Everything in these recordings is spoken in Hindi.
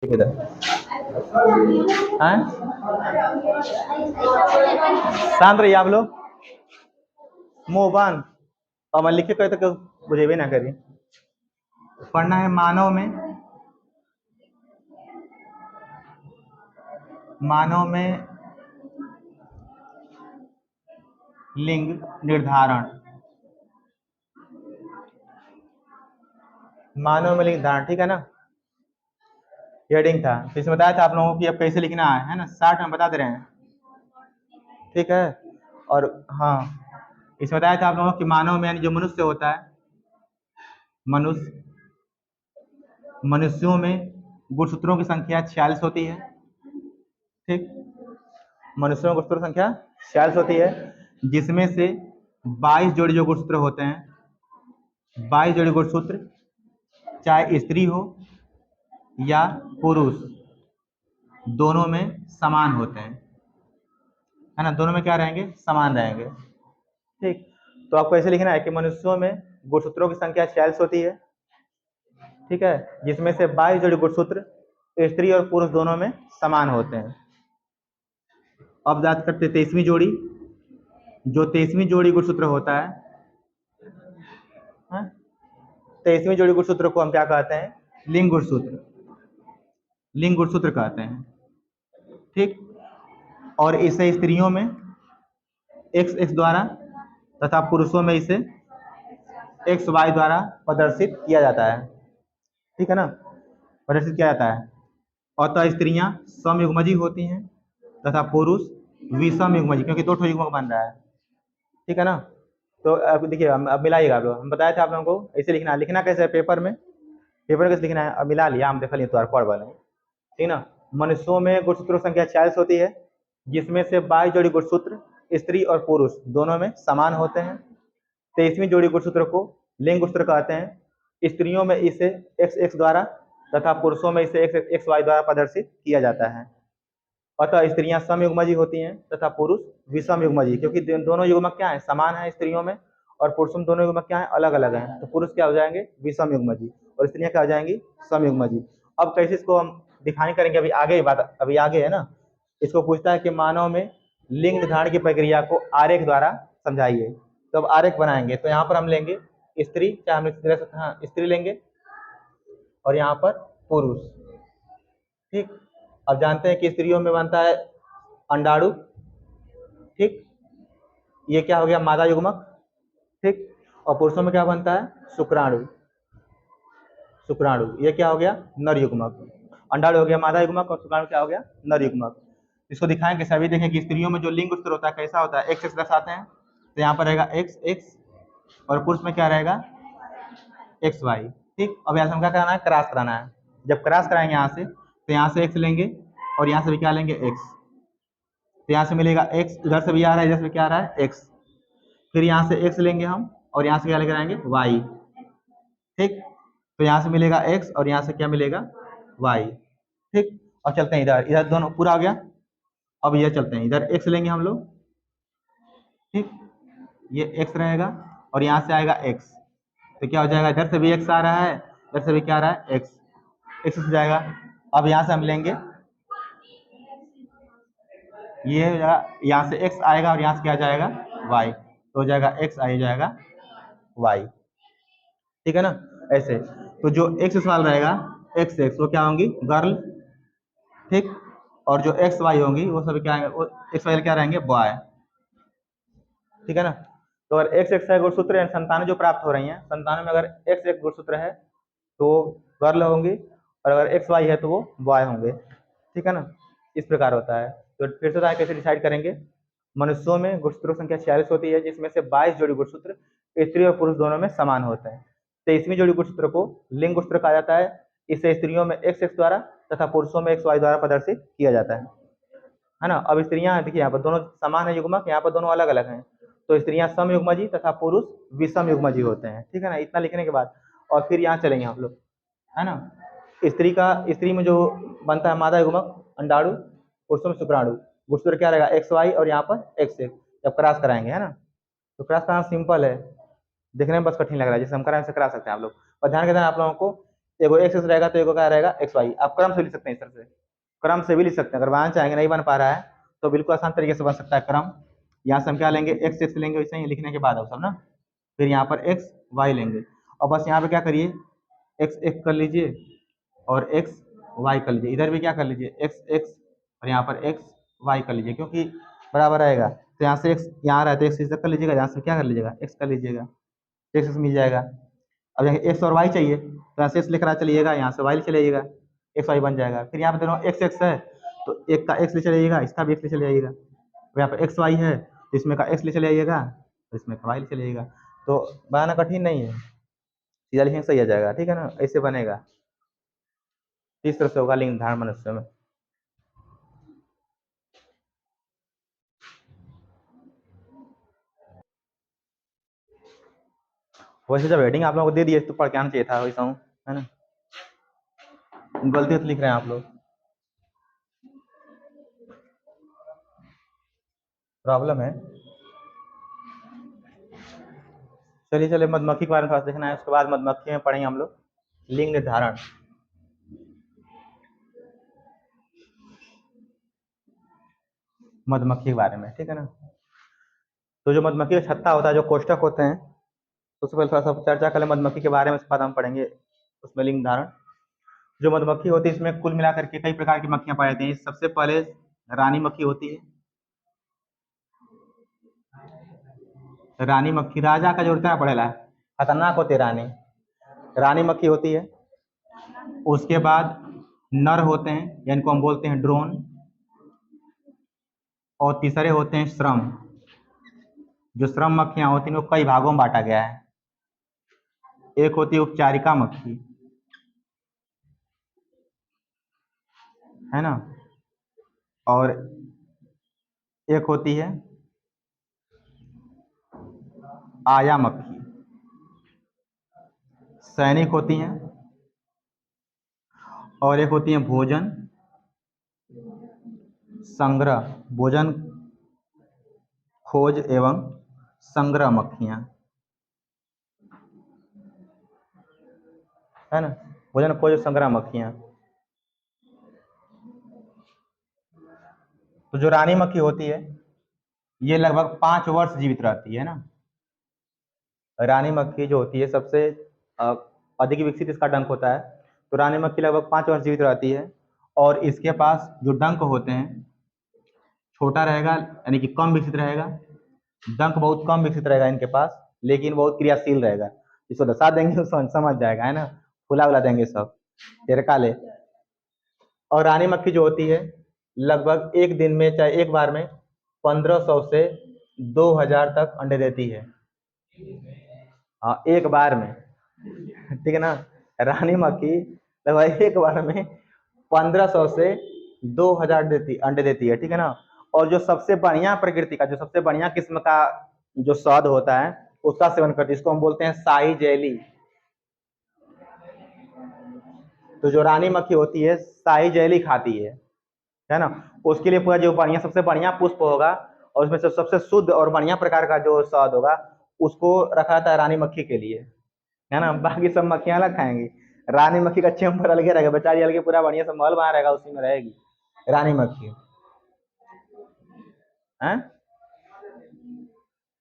इधर हैं शांत रहिए आप लोग। मोहबान अब मैं लिखे कहे तो बुझेबे ना करी। पढ़ना है मानव में लिंग निर्धारण। मानव में लिंग निर्धारण, ठीक है ना। हेडिंग था तो इसमें बताया था आप लोगों को कि अब कैसे लिखना है ना। 60 में बता दे रहे हैं, ठीक है। और हाँ, इसमें बताया था आप लोगों को कि मानव में यानी जो मनुष्य होता है, मनुष्यों में गुणसूत्रों की संख्या 46 होती है, ठीक। मनुष्यों में गुणसूत्रों की संख्या 46 होती है, जिसमें से 22 जोड़ी जो गुणसूत्र होते हैं, 22 जोड़ी गुणसूत्र चाहे स्त्री हो या पुरुष, दोनों में समान होते हैं, है ना। दोनों में क्या रहेंगे, समान रहेंगे, ठीक। तो आपको ऐसे लिखना है कि मनुष्यों में गुणसूत्रों की संख्या 46 होती है, ठीक है, जिसमें से 22 जोड़ी गुणसूत्र स्त्री और पुरुष दोनों में समान होते हैं। अब बात करते 23वीं जोड़ी। जो 23वीं जोड़ी गुणसूत्र होता है, 23वीं जोड़ी गुणसूत्र को हम क्या कहते हैं, लिंग गुणसूत्र। लिंग गुणसूत्र कहते हैं, ठीक। और इसे स्त्रियों में एक्स एक्स द्वारा तथा पुरुषों में इसे एक्स वाई द्वारा प्रदर्शित किया जाता है, ठीक है ना, प्रदर्शित किया जाता है। अतः स्त्रियां समयुग्मजी होती हैं तथा पुरुष विषम युग्मजी, क्योंकि दो ठो युग्मक बन रहा है, ठीक है ना। तो अब देखिए, अब मिलाइएगा आप लोग। हम बताया था आप लोगों को ऐसे लिखना है। लिखना कैसे है पेपर में, पेपर कैसे लिखना है, अब मिला लिया हम, देख लिए तो पढ़ वाले, ठीक ना। मनुष्यों में गुणसूत्रों की संख्या 46 होती है, जिसमें से 22 जोड़ी गुणसूत्र स्त्री और पुरुष दोनों में समान होते हैं। 23वीं जोड़ी गुणसूत्र को लिंग गुणसूत्र कहते हैं। स्त्रियों में इसे एक्स एक्स द्वारा तथा पुरुषों में इसे एक्स एक्स वाई द्वारा प्रदर्शित किया जाता है। अतः स्त्रियां समयुग्मजी होती हैं तथा पुरुष विषम युग्मजी, क्योंकि दोनों युग्मक क्या है, समान है स्त्रियों में, और पुरुषों में दोनों युग्मक क्या है, अलग अलग हैं। तो पुरुष क्या हो जाएंगे, विषम युग्मजी, और स्त्रियां क्या हो जाएंगी, समयुग्मजी। अब कैसे इसको हम डिफाइन करेंगे, अभी आगे बात, अभी आगे है ना। इसको पूछता है कि मानव में लिंग निर्धारण की प्रक्रिया को आरेख द्वारा समझाइए। तो अब आरेख बनाएंगे, तो यहाँ पर हम लेंगे स्त्री, क्या हम स्त्री लेंगे, और यहाँ पर पुरुष, ठीक। अब जानते हैं कि स्त्रियों में बनता है अंडाणु, ठीक, ये क्या हो गया, मादा युग्मक, ठीक। और पुरुषों में क्या बनता है, शुक्राणु, शुक्राणु ये क्या हो गया, नर युग्मक। अंडाणु हो गया मादा युग्मक, और शुक्राणु क्या हो गया, नर युग्मक। इसको दिखाएंगे सभी, देखें कि स्त्रियों में जो लिंग गुणसूत्र होता है कैसा होता है, एक्स एक्स दर्शाते हैं, तो यहाँ पर रहेगा एक्स एक्स, और पुरुष में क्या रहेगा, एक्स वाई, ठीक। अब यहाँ से हम क्या कराना है, क्रॉस कराना है। जब क्रॉस कराएंगे यहाँ से, तो यहाँ से एक्स लेंगे और यहाँ से भी क्या लेंगे, एक्स। तो यहाँ से मिलेगा एक्स, इधर से भी आ रहा है, इधर से भी क्या आ रहा है, एक्स। फिर यहाँ से एक्स लेंगे हम, और यहाँ से क्या लेकर आएंगे, वाई, ठीक। तो यहाँ से मिलेगा एक्स और यहाँ से क्या मिलेगा, वाई, ठीक। और चलते हैं इधर, इधर दोनों पूरा हो गया। अब इधर चलते हैं, इधर एक्स लेंगे हम लोग, ठीक, ये एक्स रहेगा, और यहाँ से आएगा एक्स। तो क्या हो जाएगा, इधर से भी एक्स आ रहा है, इधर से भी क्या आ रहा है, एक्स, एक्स हो जाएगा। अब यहाँ से हम लेंगे, ये यहाँ से एक्स आएगा और यहाँ से क्या जाएगा, वाई, तो हो जाएगा एक्स, आ जाएगा वाई, ठीक है ना, ऐसे। तो जो एक्स सवाल रहेगा, एक्स एक्स वो क्या होंगी, गर्ल, ठीक। और जो एक्स वाई होंगी वो सभी क्या आएंगे, एक्स वाई क्या रहेंगे, बॉय, ठीक है ना। तो अगर एक्स एक्स है गुणसूत्र है, संतानें जो प्राप्त हो रही हैं, संतानों में अगर एक्स एक्स गुणसूत्र है तो गर्ल होंगी, और अगर एक्स वाई है तो वो बॉय होंगे, ठीक है ना। इस प्रकार होता है। तो फिर से कैसे डिसाइड करेंगे, मनुष्यों में गुणसूत्रों की संख्या 46 होती है, जिसमें से 22 जोड़ी गुणसूत्र स्त्री और पुरुष दोनों में समान होते हैं। 23वीं जोड़ी गुणसूत्र को लिंग गुणसूत्र कहा जाता है। इसे स्त्रियों में एक्स एक्स द्वारा तथा पुरुषों में एक्स वाई द्वारा प्रदर्शित किया जाता है ना। अब स्त्रियां देखिए, यहाँ पर दोनों समान है युग्मक, यहाँ पर दोनों अलग अलग हैं। तो स्त्रियां सम युग्मजी तथा पुरुष विषम युग्मजी होते हैं, ठीक है ना। इतना लिखने के बाद और फिर यहाँ चलेंगे हम लोग, है ना। स्त्री में जो बनता है मादा युग्मक अंडाणु, पुरुषों में शुक्राणु, गुणसूत्र क्या रहेगा, एक्स वाई, और यहाँ पर एक्स एक्स। जब क्रॉस कराएंगे, है ना, तो क्रॉस कराना सिंपल है, देखने में बस कठिन लग रहा है, जैसे हम कराएं वैसे करा सकते हैं आप लोग। और ध्यान के देना आप लोगों को एगो एक्स एक्स रहेगा तो एगो क्या रहेगा एक्स वाई। आप क्रम से लिख सकते हैं, इस तरह से क्रम से भी लिख सकते हैं। अगर वहां चाहेंगे नहीं बन पा रहा है तो बिल्कुल आसान तरीके से बन सकता है क्रम। यहाँ से हम क्या लेंगे, एक्स एक्स लेंगे वैसे ही लिखने के बाद अब सब ना, फिर यहाँ पर एक्स वाई लेंगे और बस यहाँ पे क्या करिए, एक्स एक्स कर लीजिए और एक्स वाई कर लीजिए। इधर भी क्या कर लीजिए, एक्स एक्स और यहाँ पर एक्स वाई कर लीजिए, क्योंकि बराबर आएगा तो यहाँ से एक्स यहाँ रहा है तो एक्स इधर कर लीजिएगा, यहाँ से क्या कर लीजिएगा एक्स कर लीजिएगा, एक्स एक्स मिल जाएगा। अब यहाँ एक्स और वाई चाहिए तो यहाँ से एक्स लेकर आ चलिएगा, यहाँ से वाई ले चलिएगा, एक्स वाई बन जाएगा। फिर यहाँ पे दोनों एक्स एक्स है तो एक का एक्स ले चलिएगा, इसका भी एक्स ले चलिएगा। अब यहाँ पे एक्स वाई है तो इसमें का एक्स ले चले आइएगा तो इसमें का वाई ले चलिएगा। तो बनाना कठिन नहीं है, सीधा लिखेंगे सही आ जाएगा, ठीक है ना, ऐसे बनेगा। इस तरह से होगा लिंग धारण मनुष्य में। वैसे जब हेडिंग आप लोगों को दे दिए तो पढ़ के आना चाहिए था वैसा हूँ, है ना, गलती से लिख रहे हैं आप लोग, प्रॉब्लम है। चलिए चलिए मधुमक्खी के बारे में थोड़ा देखना है, उसके बाद मधुमक्खी में पढ़ेंगे हम लोग लिंग निर्धारण। मधुमक्खी के बारे में, ठीक है ना। तो जो मधुमक्खी का छत्ता होता है, जो कोष्ठक होते हैं, उससे पहले थोड़ा सा चर्चा करें मधुमक्खी के बारे में, उसके बाद हम पढ़ेंगे उसमें लिंग धारण। जो मधुमक्खी होती है इसमें कुल मिलाकर के कई प्रकार की मक्खियां पाई जाती हैं। सबसे पहले रानी मक्खी होती है। रानी मक्खी राजा का जो उतना पड़ेला है, खतरनाक होती है रानी, रानी मक्खी होती है। उसके बाद नर होते हैं, यानी को हम बोलते हैं ड्रोन। और तीसरे होते हैं श्रम। जो श्रम मक्खियां होती हैं वो कई भागों में बांटा गया है। एक होती है उपचारिका मक्खी, है ना, और एक होती है आया मक्खी। सैनिक होती हैं और एक होती हैं भोजन संग्रह, भोजन खोज एवं संग्रह मक्खियां, है ना, भोजन खोज संग्रह मक्खियां। तो जो रानी मक्खी होती है ये लगभग 5 वर्ष जीवित रहती है ना। रानी मक्खी जो होती है सबसे अ, अधिक विकसित इसका डंक होता है। तो रानी मक्खी लगभग 5 वर्ष जीवित रहती है और इसके पास जो डंक होते हैं छोटा रहेगा, यानी कि कम विकसित रहेगा। डंक बहुत कम विकसित रहेगा इनके पास, लेकिन बहुत क्रियाशील रहेगा। इसको दशा देंगे तो समझ जाएगा, है ना, फुला उला देंगे सब तेरका ले। और रानी मक्खी जो होती है लगभग एक दिन में, चाहे एक बार में 1500 से 2000 तक अंडे देती है। हाँ, एक बार में, ठीक है ना। रानी मक्खी लगभग एक बार में 1500 से 2000 अंडे देती है, ठीक है ना। और जो सबसे बढ़िया प्रकृति का, जो सबसे बढ़िया किस्म का जो शहद होता है उसका सेवन करती है, इसको हम बोलते हैं शाही जेली। तो जो रानी मक्खी होती है शाही जेली खाती है ना। उसके लिए पूरा जो बढ़िया सबसे बढ़िया पुष्प होगा और उसमें से सबसे शुद्ध और बढ़िया प्रकार का जो शहद होगा उसको रखा जाता है रानी मक्खी के लिए, है ना। बाकी सब मक्खियां अलग खाएंगी, रानी मक्खी का चेम्बर अलगे रहेगा, बेचारी अलगे पूरा बढ़िया से महल बना रहेगा, उसी में रहेगी रानी मक्खी, है।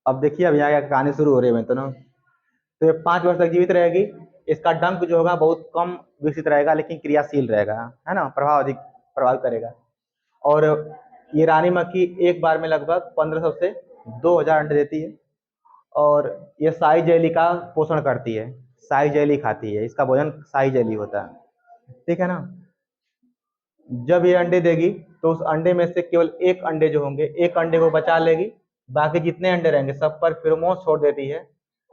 अब देखिए अब यहाँ कहानी शुरू हो रही है तो ना। तो ये 5 वर्ष तक जीवित रहेगी। इसका डंक जो होगा बहुत कम विकसित रहेगा लेकिन क्रियाशील रहेगा, है ना, प्रभाव अधिक प्रभावित करेगा। और ये रानी मक्खी एक बार में लगभग 1500 से 2000 अंडे देती है। और ये शाही जेली का पोषण करती है, शाही जेली खाती है, इसका भोजन शाही जेली होता है, ठीक है ना। जब ये अंडे देगी तो उस अंडे में से केवल एक अंडे जो होंगे, एक अंडे को बचा लेगी, बाकी जितने अंडे रहेंगे सब पर फेरोमोन छोड़ देती है,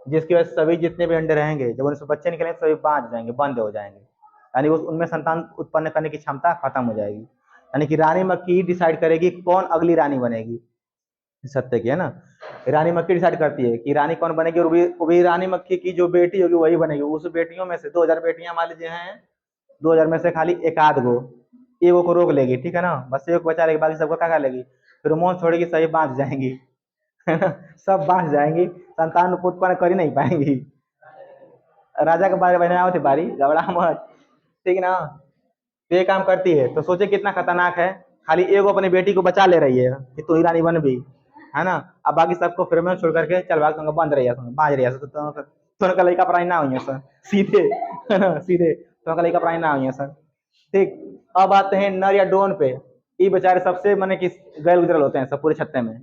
जिसकी वजह से सभी जितने भी अंडे रहेंगे जब उनसे बच्चे निकलेंगे सभी बांझ जाएंगे, बंद हो जाएंगे, यानी उनमें संतान उत्पन्न करने की क्षमता खत्म हो जाएगी। यानी कि रानी मक्खी डिसाइड करेगी कौन अगली रानी बनेगी सत्य की, है ना। रानी मक्खी डिसाइड करती है कि रानी कौन बनेगी, और वो भी रानी मक्खी की जो बेटी होगी वही बनेगी। उस बेटियों में से 2000 बेटियां मान लीजिए हैं, 2000 में से खाली एक आध गो एगो को रोक लेगी, ठीक है ना, बस एक बचा लेगी, बाकी सबको क्या कर लेगी, फिर मोन छोड़ेगी, सही बांध जाएंगी, है ना, सब बांध जाएंगी, संतान उत्पन्न कर ही नहीं पाएंगी। राजा के बारे में थे बारी घबरा मत, ठीक है ना। तो ये काम करती है, तो सोचे कितना खतरनाक है। खाली एगो अपनी बेटी को बचा ले रही है कि तू ही रानी बन भी, है ना। अब बाकी सबको फिर में छोड़ करके चल भाग, तुमको बंद रही है, बाज रही है, तो का लड़का प्राणी ना हुई है सर, सीधे, है ना, सीधे तो का लड़का प्राणी ना हुई है सर। ठीक। अब आते हैं नर या डोन पे। ये बेचारे सबसे मैंने किस गैर गुजरल होते हैं सब पूरे छत्ते में।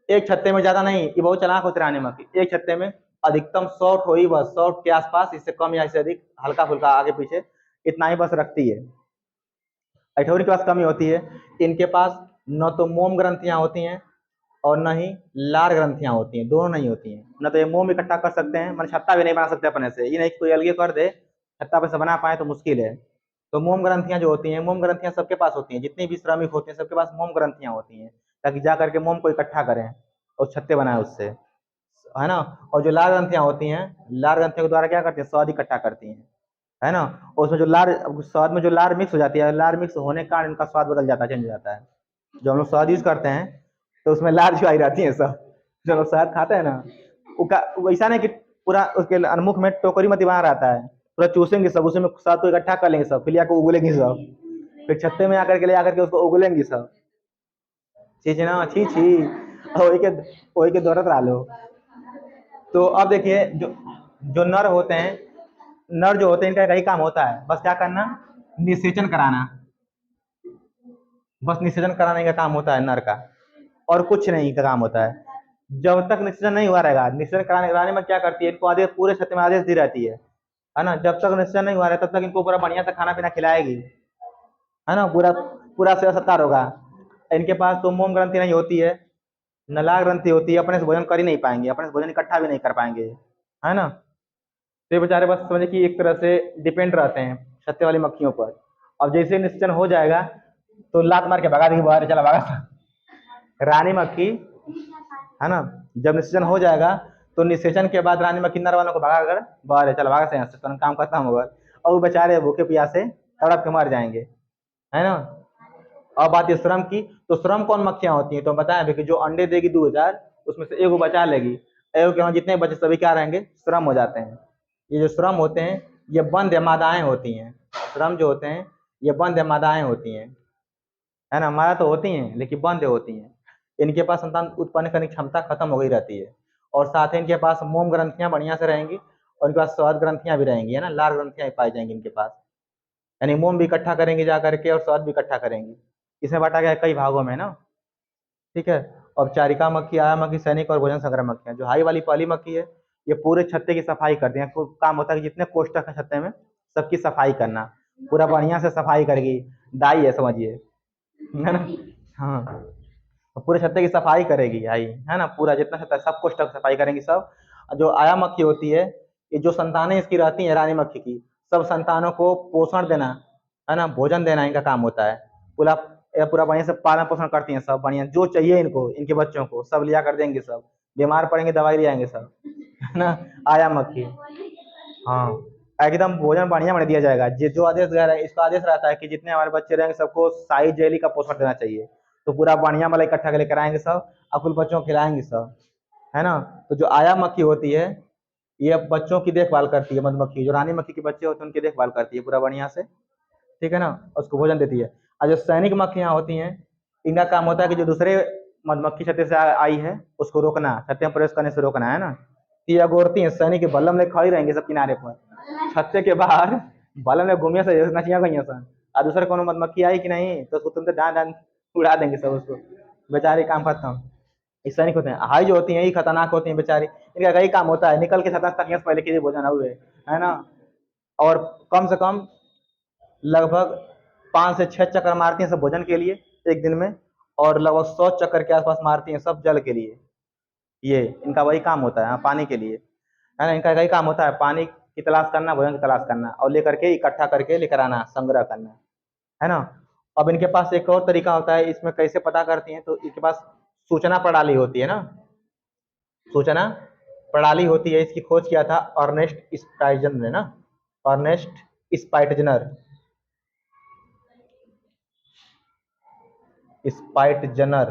एक छत्ते में ज्यादा नहीं, ये बहुत चालाक होते रहने मक्खी। एक छत्ते में अधिकतम 100 ठोई, बस 100 के आसपास, इससे कम या इससे अधिक हल्का फुल्का आगे पीछे इतना ही बस रखती है। अठौरी के पास कमी होती है। इनके पास न तो मोम ग्रंथियां होती हैं और न ही लार ग्रंथियां होती हैं, दोनों नहीं होती हैं। न तो ये मोम इकट्ठा कर सकते हैं, मतलब छत्ता भी नहीं बना सकते अपने से, ये नहीं कोई अलग कर दे छत्ता पे से बना पाए तो मुश्किल है। तो मोम ग्रंथियां जो होती हैं, मोम ग्रंथियां सबके पास होती हैं, जितने भी श्रमिक होते हैं सबके पास मोम ग्रंथियां होती हैं, ताकि जा करके मोम को इकट्ठा करें और छत्ते बनाए उससे, है ना। और जो लार ग्रंथियां होती हैं, लार ग्रंथियों के द्वारा क्या करती हैं, स्वाद इकट्ठा करती हैं, है ना। और उसमें जो लार, स्वाद में जो लार मिक्स हो जाती है, लार मिक्स होने के कारण इनका स्वाद बदल जाता है, चेंज हो जाता है। जो हम लोग स्वाद यूज करते हैं तो उसमें लार जो आई रहती है सब, जो हम लोग स्वाद खाते हैं ना, वैसा नहीं कि पूरा उसके अनमुख में टोकरी में बना रहता है, पूरा चूसेंगे सब, उसमें स्वाद को इकट्ठा कर लेंगे सब, फिर आकर उगलेंगे सब, फिर छत्ते में आकर के ले आकर के उसको उगलेंगी सब। छी छी ना, छी छी, वही के दौड़त रहा लो। तो अब देखिए, जो जो नर होते हैं, नर जो होते हैं, इनका यही काम होता है, बस क्या करना, निषेचन कराना। बस निषेचन कराने का काम होता है नर का, और कुछ नहीं का काम होता है। जब तक निषेचन नहीं हुआ रहेगा, निषेचन कराने में क्या करती है, इनको आदेश, पूरे छत्ते में आदेश दी रहती है ना। जब तक निषेचन नहीं हुआ रहा तब तक इनको पूरा बढ़िया से खाना पीना खिलाएगी, है ना, पूरा पूरा सेवा सत्कार होगा। इनके पास तो मोम ग्रंथि नहीं होती है, नला ग्रंथि होती है, अपने से भोजन कर ही नहीं पाएंगे, अपने से भोजन इकट्ठा भी नहीं कर पाएंगे, है ना। तो ये बेचारे बस समझे कि एक तरह से डिपेंड रहते हैं छत्ते वाली मक्खियों पर। अब जैसे निश्चन हो जाएगा तो लात मार के भगा देगी बाहर, चला भागा रानी मक्खी, है ना। जब निषेचन हो जाएगा तो निषेचन के बाद रानी मक्खी नर वालों को भगा कर बाहर चला भागा से, यहाँ से तुरंत काम खत्म होगा, और वो बेचारे भूखे प्यासे तड़प के मर जाएंगे, है ना। अब बात है श्रम की, तो श्रम कौन मक्खियां होती हैं, तो बताया अभी कि जो अंडे देगी 2000, उसमें से एगो बचा लेगी, एगो के वहां जितने बचे सभी क्या रहेंगे, श्रम हो जाते हैं। ये जो श्रम होते हैं ये बंद या मादाएं होती हैं, श्रम जो होते हैं ये बंद या मादाएं होती हैं, है ना। हमारा तो होती हैं लेकिन बंद होती हैं। इनके पास संतान उत्पन्न करने की क्षमता खत्म हो गई रहती है, और साथ ही इनके पास मोम ग्रंथियां बढ़िया से रहेंगी, और इनके पास स्वाद ग्रंथियां भी रहेंगी, है ना, लार ग्रंथियां पाई जाएंगी इनके पास, यानी मोम भी इकट्ठा करेंगे जा करके और स्वाद भी इकट्ठा करेंगी। इसमें बांटा गया है कई भागों में ना, ठीक है। औपचारिका मक्खी, आया मक्खी, सैनिक और भोजन संग्रह मक्खियां, जो हाई वाली पहली मक्खी है, ये पूरे छत्ते की सफाई करती है। काम होता है कि जितने कोष्ठक है छत्ते में सबकी सफाई करना, पूरा बढ़िया से सफाई करेगी, दाई है समझिए, है ना। हाँ, तो पूरे छत्ते की सफाई करेगी आई, है ना, पूरा जितना छत्ता सब कोष्ठक सफाई करेंगी सब। जो आया मक्खी होती है, ये जो संतानें इसकी रहती हैं रानी मक्खी की, सब संतानों को पोषण देना, है ना, भोजन देना इनका काम होता है। पूरा पूरा बढ़िया से पालन पोषण करती हैं सब, बढ़िया जो चाहिए इनको, इनके बच्चों को सब लिया कर देंगे, सब बीमार पड़ेंगे दवाई ले आएंगे सब, है ना। आया मक्खी, हाँ, एकदम भोजन बढ़िया बना दिया जाएगा। जो आदेश दिया है, इसका आदेश रहता है कि जितने हमारे बच्चे रहेंगे सबको शाही जेली का पोषण देना चाहिए, तो पूरा बढ़िया वाला इकट्ठा करके कराएंगे सब, अकुल बच्चों को खिलाएंगे सब, है ना। तो जो आया मक्खी होती है ये बच्चों की देखभाल करती है, मधुमक्खी जो रानी मक्खी के बच्चे होते हैं उनकी देखभाल करती है पूरा बढ़िया से, ठीक है ना, उसको भोजन देती है। और जो सैनिक मक्खियां होती हैं, इनका काम होता है कि जो दूसरे मधुमक्खी छत्ते से आई है उसको रोकना, छत्ते में प्रवेश करने से रोकना, है ना। ये अगोरती है, सैनिक के बल्लम में खड़ी रहेंगे सब किनारे पर, छत्ते के बाहर बल्लम में घूमिया से नचिया गई सन, और दूसरे कोनो मधुमक्खी आई कि नहीं तो उसको तुमसे डांट डांट उड़ा देंगे सब, उसको बेचारे काम खत्म। इस सैनिक होते हैं, हाई जो होती हैं ये खतरनाक होती हैं बेचारी, इनका कई काम होता है, निकल के छत्ता तक से पहले के भोजन हुए, है ना। और कम से कम लगभग 5 से 6 चक्कर मारती हैं सब भोजन के लिए एक दिन में, और लगभग 100 चक्कर के आसपास मारती हैं सब जल के लिए। ये इनका वही काम होता है, हाँ, पानी के लिए, है ना। इनका वही काम होता है, पानी की तलाश करना, भोजन की तलाश करना, और लेकर के इकट्ठा करके लेकर आना, संग्रह करना, है ना। अब इनके पास एक और तरीका होता है, इसमें कैसे पता करती हैं, तो इनके पास सूचना प्रणाली होती है ना, सूचना प्रणाली होती है। इसकी खोज किया था अर्नेस्ट स्पाइटजनर ने ना, अर्नेस्ट स्पाइटजनर, स्पाइटजनर,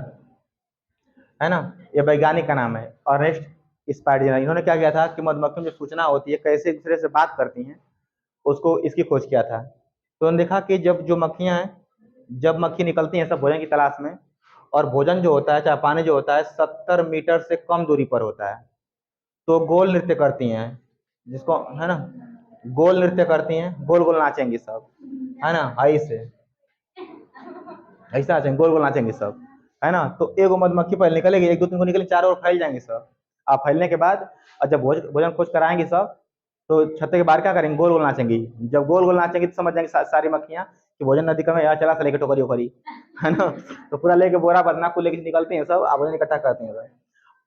है ना, ये वैज्ञानिक का नाम है अर्नेस्ट स्पाइटजनर। इन्होंने क्या किया था कि मधुमक्खियों में जो सूचना होती है कैसे एक दूसरे से बात करती हैं, उसको इसकी खोज किया था। तो उन्होंने देखा कि जब जो मक्खियां हैं, जब मक्खी निकलती हैं सब भोजन की तलाश में, और भोजन जो होता है चाहे पानी जो होता है 70 मीटर से कम दूरी पर होता है, तो गोल नृत्य करती हैं, जिसको है ना गोल नृत्य करती हैं, गोल गोल नाचेंगी सब, है ना ऐसे ऐसा नाचेंगे, गोल गोल नाचेंगे सब, है ना। तो एगो मधुमक्खी पहले निकलेगी, एक दो तीन को निकलेगी, चारों ओर फैल जाएंगे सब। अब फैलने के बाद और जब भोजन खोज कर आएंगी सब, तो छत्ते के बाहर क्या करेंगे, गोल गोल नाचेंगी। जब गोल गोल नाचेंगी तो समझ जाएंगे सारी मक्खियां कि भोजन नदी का में यहाँ चला सा लेके टोकरी ओकरी, है ना। तो पूरा लेके बोरा बदना को लेके निकलते हैं सब, भोजन इकट्ठा करते हैं सब।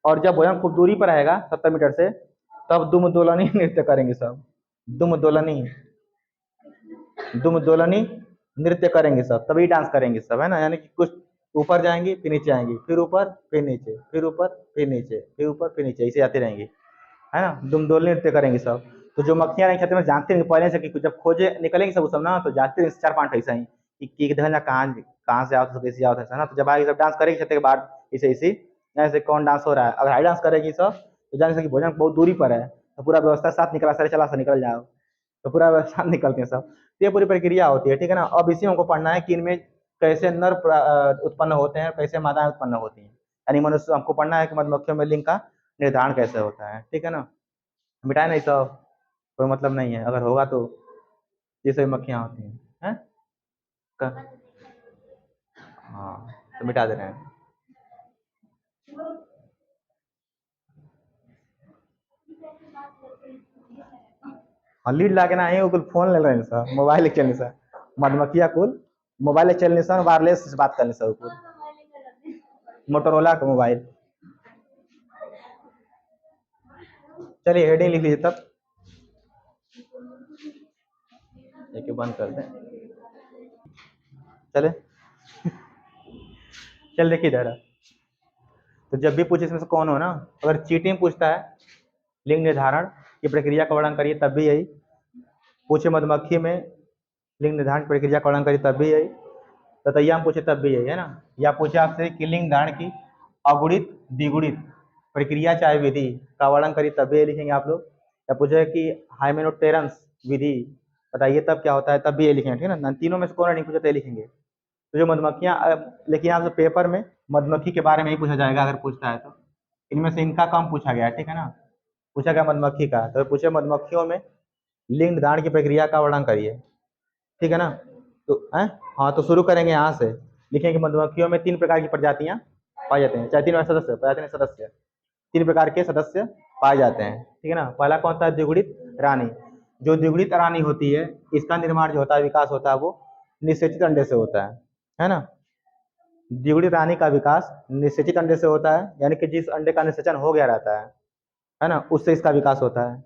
और जब भोजन खूब दूरी पर आएगा 70 मीटर से, तब दुम दोलनी नृत्य करेंगे सब। दुम दोलनी, दुम दोलनी नृत्य करेंगे सब, तभी डांस करेंगे सब, है ना। यानी कि कुछ ऊपर जाएंगी फिर नीचे आएंगी, फिर ऊपर फिर नीचे, फिर ऊपर फिर नीचे, फिर ऊपर फिर नीचे, ऐसे आती रहेंगी, है ना। दुम दोलनी नृत्य करेंगे सब। तो जो मक्खियां रहेंगी छत्ते में जानती रहेंगी पहले से कि जब खोजे निकलेंगे सब ना, तो जानती रहेंगी 4-5 ऐसा ही कि देखा जा कहाँ से आओ तो कैसे आओ, है ना। तो जब आगे सब डांस करेगी छत्ते के बाद ऐसे ऐसे, ऐसे कौन डांस हो रहा है, अगर हाई डांस करेगी सब तो जान कि भोजन बहुत दूरी पर है, तो पूरा व्यवस्था साथ निकला सर चला सा निकल जाओ, तो पूरा व्यवस्था निकलते हैं सब। तो ये पूरी प्रक्रिया होती है, ठीक है ना। अब इसी हमको पढ़ना है कि इनमें कैसे नर उत्पन्न होते हैं, कैसे मादाएं उत्पन्न होती हैं, यानी मनुष्य हमको पढ़ना है कि मधुमक्खियों में लिंग का निर्धारण कैसे होता है, ठीक है ना। मिटाए नहीं सब, कोई मतलब नहीं है, अगर होगा तो ये सभी मक्खियां होती हैं हैं? हाँ, तो मिटा दे रहे हैं। हाँ, लीड लाके ना आई कुल फोन ले रहे हैं सर, मोबाइल चलने सर, मधुमक्खिया कुल मोबाइल चलने सर, वायरलेस से बात करने सर कुल, मोटोरोला का मोबाइल। चलिए हेडिंग लिख लीजिए तब, एक बंद कर दें। चले चल देखिए इधर, तो जब भी पूछे इसमें से कौन हो ना, अगर चीटिंग पूछता है लिंग निर्धारण की प्रक्रिया का वर्णन करिए तब भी यही पूछे, मधुमक्खी में लिंग निर्धारण की प्रक्रिया का वर्णन करिए तब भी यही, ततैया में पूछे तब भी यही, है ना। या पूछे आपसे कि लिंग धारण की अगुणित द्विगुणित प्रक्रिया चाहे विधि का वर्णन करिए तब भी ये लिखेंगे आप लोग। या पूछे कि हाइमेनोप्टेरन्स विधि बताइए तब क्या होता है, तब भी ये लिखेंगे, ठीक है ना। तीनों में से कौन नहीं पूछे तो ये लिखेंगे। तो जो मधुमक्खियां, लेकिन आपसे पेपर में मधुमक्खी के बारे में ही पूछा जाएगा अगर पूछता है तो, इनमें से इनका काम पूछा गया है, ठीक है ना। पूछा गया मधुमक्खी का, तो पूछे मधुमक्खियों में लिंग निर्धारण की प्रक्रिया का वर्णन करिए, ठीक है ना। तो हाँ, तो शुरू करेंगे यहाँ से, लिखेंगे मधुमक्खियों में 3 प्रकार की प्रजातियां पाए जाते हैं, चाहे 3 सदस्य प्रजाति में सदस्य, 3 प्रकार के सदस्य पाए जाते हैं, ठीक है ना। पहला कौन सा है, द्विगुणित रानी। जो द्विगुणित रानी होती है इसका निर्माण जो होता है, विकास होता है, वो निषेचित अंडे से होता है ना। द्विगुणित रानी का विकास निषेचित अंडे से होता है, यानी कि जिस अंडे का निषेचन हो गया रहता है ना, उससे इसका विकास होता है।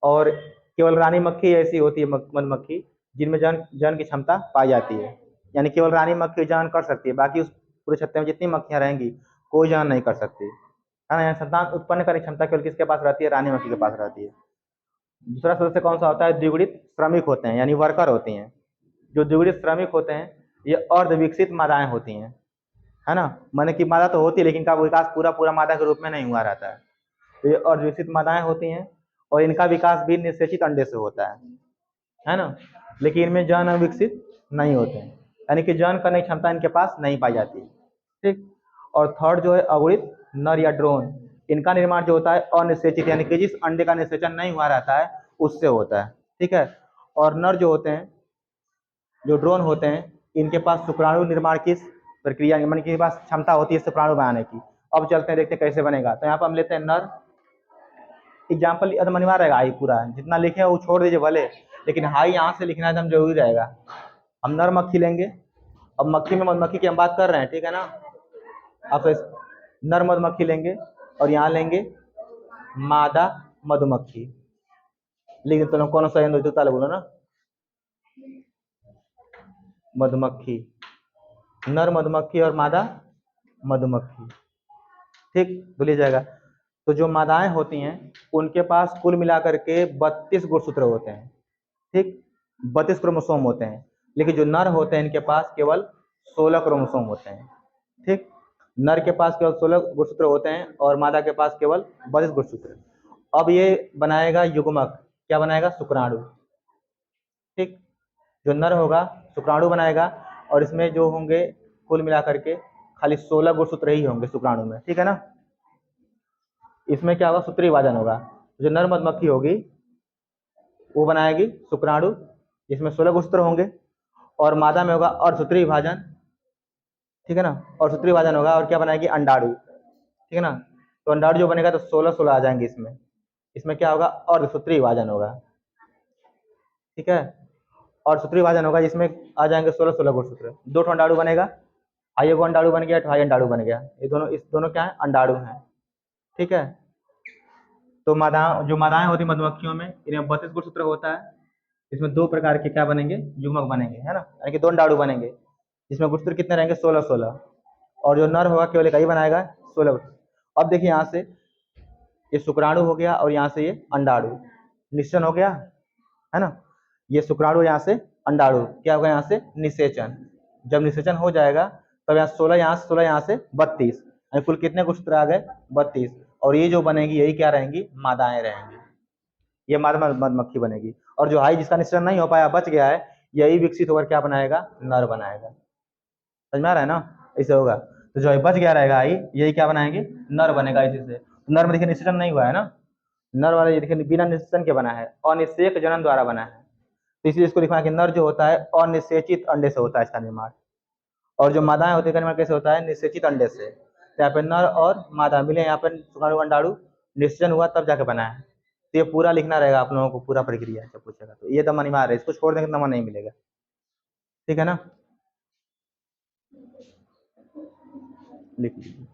और केवल रानी मक्खी ऐसी होती है मधुमक्खी जिनमें जन की क्षमता पाई जाती है, यानी केवल रानी मक्खी जन कर सकती है, बाकी उस पूरे छत्ते में जितनी मक्खियां रहेंगी कोई जन नहीं कर सकती, है ना। संतान उत्पन्न करने की क्षमता केवल किसके पास रहती है, रानी मक्खी के पास रहती है। दूसरा सदस्य कौन सा होता है, द्विगुणित श्रमिक होते हैं, यानी वर्कर होती हैं। जो द्विगुणित श्रमिक होते हैं ये अर्धविकसित मादाएं होती हैं, है ना। माने कि मादा तो होती है लेकिन इनका विकास पूरा पूरा मादा के रूप में नहीं हुआ रहता है, तो ये अर्धविकसित मादाएं होती हैं, और इनका विकास भी निषेचित अंडे से होता है ना। लेकिन इनमें जन विकसित नहीं होते हैं, यानी कि जन करने की क्षमता इनके पास नहीं पाई जाती, ठीक। और थर्ड जो है अगुणित नर या ड्रोन, इनका निर्माण जो होता है अनिषेचित, यानी कि जिस अंडे का निषेचन नहीं हुआ रहता है उससे होता है, ठीक है। और नर जो होते हैं, जो ड्रोन होते हैं, इनके पास शुक्राणु निर्माण की प्रक्रिया, यानी कि पास क्षमता होती है शुक्राणु बनाने की। अब चलते हैं देखते हैं कैसे बनेगा। तो यहाँ पर हम लेते हैं नर, एग्जाम्पल एकदम अनिवार्य रहेगा, हाई पूरा जितना लिखे वो छोड़ दीजिए भले, लेकिन हाई यहाँ से लिखना एकदम जरूरी रहेगा। हम नर मक्खी लेंगे, अब मक्खी में मधुमक्खी की हम बात कर रहे हैं, ठीक है ना। आप नर मधुमक्खी लेंगे और यहाँ लेंगे मादा मधुमक्खी, लिख देते कौन सा जूता बोलो ना, मधुमक्खी, नर मधुमक्खी और मादा मधुमक्खी, ठीक, भूल जाएगा। तो जो मादाएं होती हैं उनके पास कुल मिलाकर के 32 गुणसूत्र होते हैं, ठीक, 32 क्रोमोसोम होते हैं। लेकिन जो नर होते हैं इनके पास केवल 16 क्रोमोसोम होते हैं, ठीक। नर के पास केवल 16 गुणसूत्र होते हैं और मादा के पास केवल 32 गुणसूत्र। अब ये बनाएगा युग्मक, क्या बनाएगा, शुक्राणु, ठीक। जो नर होगा शुक्राणु बनाएगा, और इसमें जो होंगे कुल मिला करके खाली 16 गुणसूत्र ही होंगे शुक्राणु में, ठीक है ना। इसमें क्या होगा, सूत्री विभाजन होगा। जो नर मधुमक्खी होगी वो बनाएगी शुक्राणु, जिसमें 16 गुणसूत्र होंगे, और मादा में होगा अर्धसूत्री विभाजन, ठीक है ना। और सूत्री विभाजन होगा और क्या बनाएगी, अंडाणु, ठीक है ना। तो अंडाणु जो बनेगा तो 16 आ जाएंगे इसमें। इसमें क्या होगा, अर्धसूत्री विभाजन होगा, ठीक है। और सूत्री विभाजन होगा जिसमें आ जाएंगे 16 गुणसूत्र। 2 अंडाणु बनेगा, हाई एगो अंडाणु बन गया, हाई अंडाणु बन गया। ये दोनों, इस दोनों क्या है, अंडाणु हैं, ठीक है। तो जो मादाएं होती मधुमक्खियों में, इनमें 32 गुणसूत्र होता है। इसमें 2 प्रकार के क्या बनेंगे, युग्मक बनेंगे, है ना, यानी कि 2 अंडाणु बनेंगे, जिसमें गुणसूत्र कितने रहेंगे, 16। और जो नर होगा केवल एक ही बनाएगा, 16। अब देखिए यहाँ से ये शुक्राणु हो गया और यहाँ से ये अंडाणु, निषेचन हो गया, है ना। ये शुक्राणु यहाँ से अंडाणु, क्या होगा यहाँ से, निषेचन। जब निषेचन हो जाएगा तब यहाँ 16, यहाँ से 32, कुल कितने गुणसूत्र आ गए, 32। और ये जो बनेगी यही क्या रहेंगी, मादाएं रहेंगी, ये मादा मधुमक्खी बनेगी। और जो हाई जिसका निषेचन नहीं हो पाया, बच गया है, यही विकसित होकर क्या बनाएगा, नर बनाएगा। समझ में आ रहा है ना, ऐसे होगा। तो जो बच गया रहेगा हाई, यही क्या बनाएंगे, नर बनेगा इसी से। तो नर में देखिए निषेचन नहीं हुआ है ना, नर वाले ये देखिए बिना निषेचन के बना है, अनिषेक जनन द्वारा बना है। तो इसलिए इसको लिखना है कि नर जो होता है अनिषेचित अंडे से होता है इसका निर्माण, और जो मादाएं होती है इसका निर्माण कैसे होता है, निषेचित अंडे से। तो यहाँ पे नर और मादा मिले, यहाँ पे शुक्राणु अंडाणु निषेचन हुआ तब जाके बना है। तो ये पूरा लिखना रहेगा आप लोगों को, पूरा प्रक्रिया जब पूछेगा तो। ये नंबर अनिवार्य है, इसको छोड़ देंगे तो नंबर नहीं मिलेगा, ठीक है ना। लिख लीजिए।